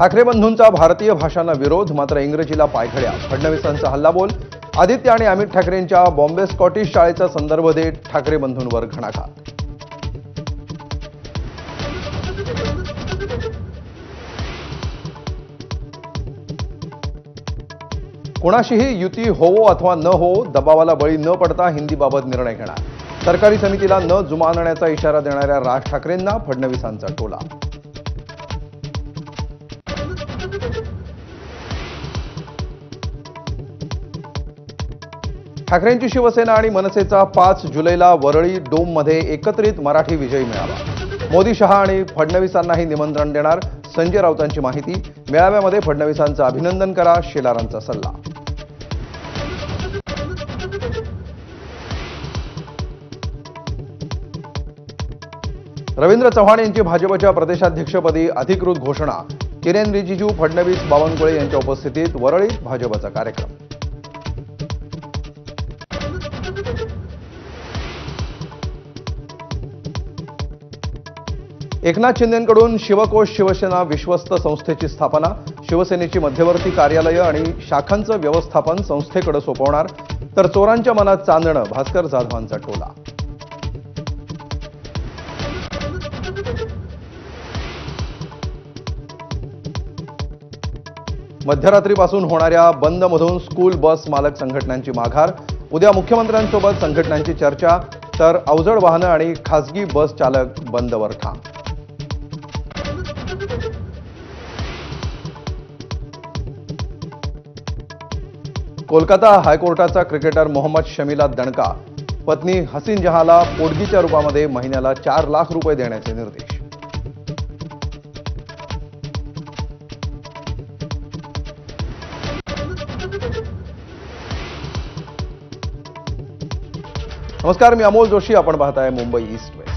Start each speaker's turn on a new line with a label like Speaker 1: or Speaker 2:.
Speaker 1: ठाकरे बंधूंचा भारतीय भाषांना विरोध, मात्र इंग्रजीला पायघड्या. फडणवीसांचा हल्लाबोल. आदित्य आणि अमित ठाकरेंच्या बॉम्बे स्कॉटिश शाळेचा संदर्भ देत ठाकरे बंधूंवर घणाघात. कोणाशीही युती होवो अथवा न हो, दबावाला बळी न पडता हिंदीबाबत निर्णय घेणार. सरकारी समितीला न जुमानण्याचा इशारा देणाऱ्या राज ठाकरेंना फडणवीसांचा टोला. ठाकरेंची शिवसेना आणि मनसेचा 5 जुलैला वरळी डोममध्ये एकत्रित मराठी विजय मेळावा. मोदी, शहा आणि फडणवीसांनाही निमंत्रण देणार. संजय राऊतांची माहिती. मेळाव्यामध्ये फडणवीसांचं अभिनंदन करा, शेलारांचा सल्ला. रवींद्र चव्हाण यांची भाजपच्या प्रदेशाध्यक्षपदी अधिकृत घोषणा. किरेन रिजिजू, फडणवीस, बावनकुळे यांच्या उपस्थितीत वरळीत भाजपचा कार्यक्रम. एकनाथ शिंदेंकडून शिवकोश शिवसेना विश्वस्त संस्थेची स्थापना. शिवसेनेची मध्यवर्ती कार्यालय आणि शाखांचं व्यवस्थापन संस्थेकडे सोपवणार. तर चोरांच्या मनात चांदणं, भास्कर जाधवांचा टोला. मध्यरात्रीपासून होणाऱ्या बंदमधून स्कूल बस मालक संघटनांची माघार. उद्या मुख्यमंत्र्यांसोबत संघटनांची चर्चा. तर अवजड वाहनं आणि खासगी बस चालक बंदवर ठाम. कोलकाता हायकोर्टाचा क्रिकेटर मोहम्मद शमीला दणका. पत्नी हसीन जहाँला पोटगीच्या रूपामध्ये महिन्याला 4 लाख रुपये देण्याचे निर्देश. नमस्कार, मी अमोल जोशी. आपण पाहताय मुंबई ईस्ट.